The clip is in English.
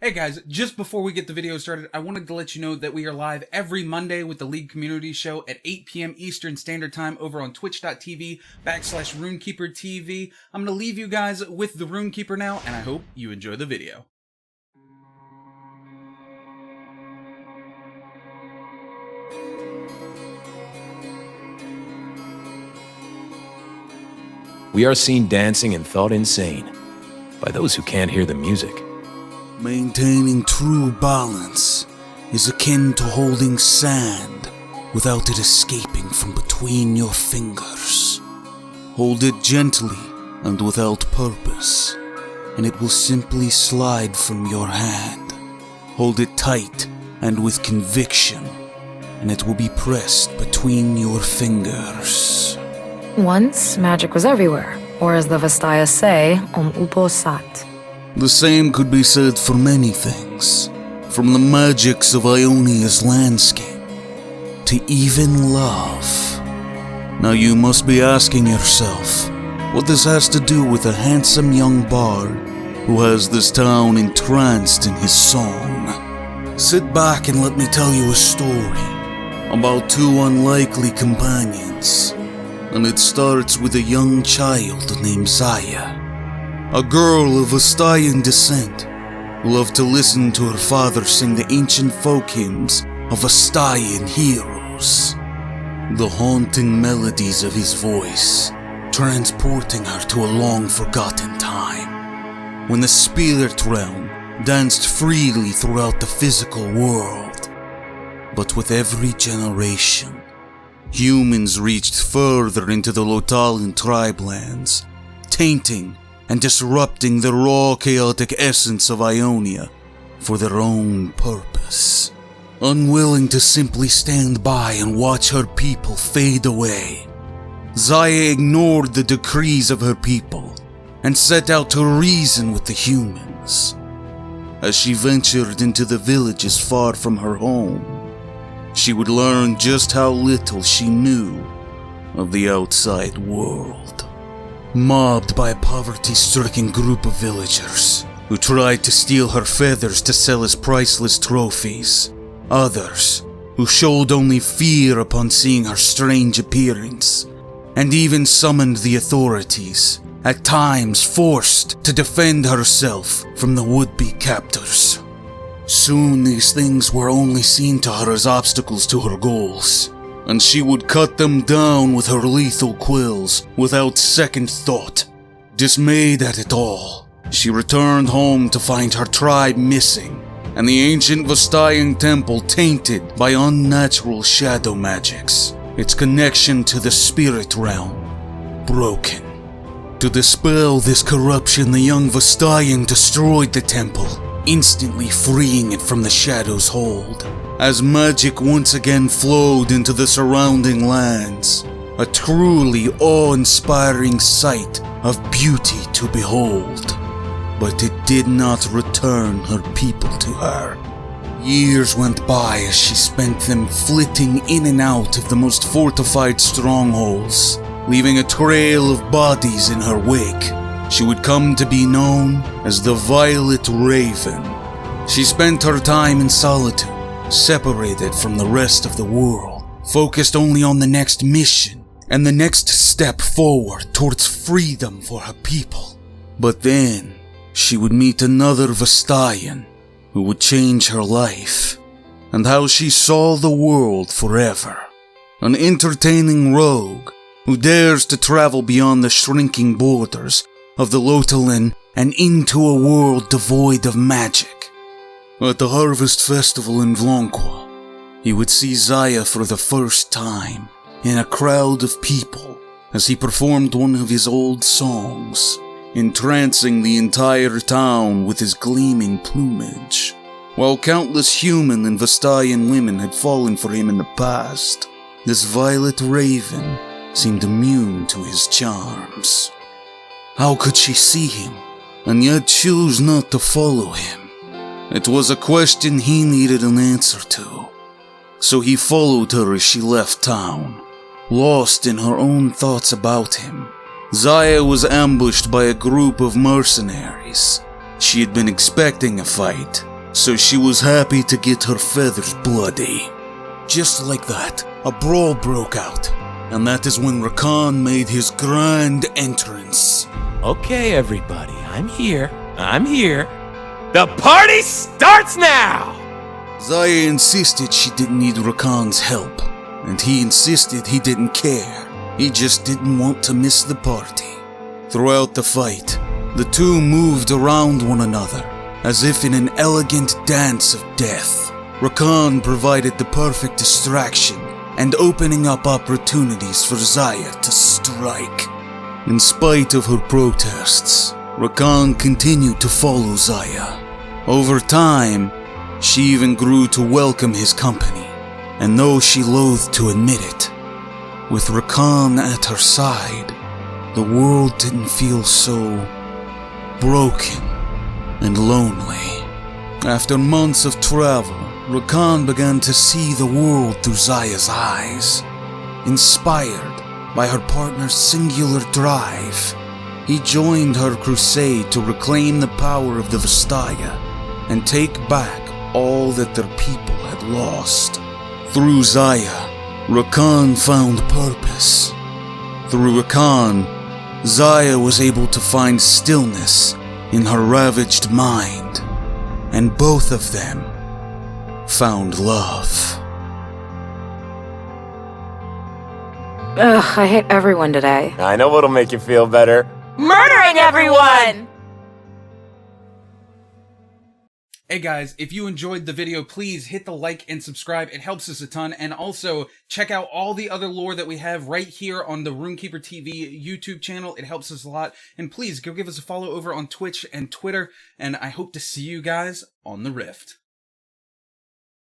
Hey guys, just before we get the video started, I wanted to let you know that we are live every Monday with the League Community Show at 8 p.m. Eastern Standard Time over on twitch.tv/RunekeeperTV. I'm going to leave you guys with the Runekeeper now, and I hope you enjoy the video. We are seen dancing and thought insane by those who can't hear the music. Maintaining true balance is akin to holding sand without it escaping from between your fingers. Hold it gently and without purpose, and it will simply slide from your hand. Hold it tight and with conviction, and it will be pressed between your fingers. Once, magic was everywhere, or as the Vastaya say, upo sat. The same could be said for many things, from the magics of Ionia's landscape to even love. Now you must be asking yourself what this has to do with a handsome young bard who has this town entranced in his song. Sit back and let me tell you a story about two unlikely companions, and it starts with a young child named Xayah. A girl of Vastayan descent who loved to listen to her father sing the ancient folk hymns of Vastayan heroes. The haunting melodies of his voice, transporting her to a long-forgotten time, when the spirit realm danced freely throughout the physical world. But with every generation, humans reached further into the Lotalan tribe lands, tainting and disrupting the raw, chaotic essence of Ionia for their own purpose. Unwilling to simply stand by and watch her people fade away, Xayah ignored the decrees of her people and set out to reason with the humans. As she ventured into the villages far from her home, she would learn just how little she knew of the outside world. Mobbed by a poverty-stricken group of villagers who tried to steal her feathers to sell as priceless trophies. Others who showed only fear upon seeing her strange appearance, and even summoned the authorities, at times forced to defend herself from the would-be captors. Soon these things were only seen to her as obstacles to her goals, and she would cut them down with her lethal quills without second thought. Dismayed at it all, she returned home to find her tribe missing, and the ancient Vastayan temple tainted by unnatural shadow magics, its connection to the spirit realm broken. To dispel this corruption, the young Vastayan destroyed the temple, instantly freeing it from the shadow's hold. As magic once again flowed into the surrounding lands, a truly awe-inspiring sight of beauty to behold. But it did not return her people to her. Years went by as she spent them flitting in and out of the most fortified strongholds, leaving a trail of bodies in her wake. She would come to be known as the Violet Raven. She spent her time in solitude, separated from the rest of the world, focused only on the next mission and the next step forward towards freedom for her people. But then, she would meet another Vastayan who would change her life, and how she saw the world forever. An entertaining rogue who dares to travel beyond the shrinking borders of the Lotalan and into a world devoid of magic. At the Harvest Festival in Vlanqua, he would see Xayah for the first time in a crowd of people as he performed one of his old songs, entrancing the entire town with his gleaming plumage. While countless human and Vastayan women had fallen for him in the past, this Violet Raven seemed immune to his charms. How could she see him and yet choose not to follow him? It was a question he needed an answer to, so he followed her as she left town, lost in her own thoughts about him. Xayah was ambushed by a group of mercenaries. She had been expecting a fight, so she was happy to get her feathers bloody. Just like that, a brawl broke out, and that is when Rakan made his grand entrance. Okay, everybody, I'm here. I'm here. The party starts now! Xayah insisted she didn't need Rakan's help, and he insisted he didn't care. He just didn't want to miss the party. Throughout the fight, the two moved around one another, as if in an elegant dance of death. Rakan provided the perfect distraction and opening up opportunities for Xayah to strike. In spite of her protests, Rakan continued to follow Xayah. Over time, she even grew to welcome his company, and though she loathed to admit it, with Rakan at her side, the world didn't feel so broken and lonely. After months of travel, Rakan began to see the world through Xayah's eyes. Inspired by her partner's singular drive, he joined her crusade to reclaim the power of the Vastaya and take back all that their people had lost. Through Xayah, Rakan found purpose. Through Rakan, Xayah was able to find stillness in her ravaged mind, and both of them found love. Ugh, I hate everyone today. I know what'll make you feel better. Murdering everyone! Hey guys, if you enjoyed the video, please hit the like and subscribe. It helps us a ton. And also, check out all the other lore that we have right here on the RunekeeperTV YouTube channel. It helps us a lot. And please, go give us a follow over on Twitch and Twitter. And I hope to see you guys on the Rift.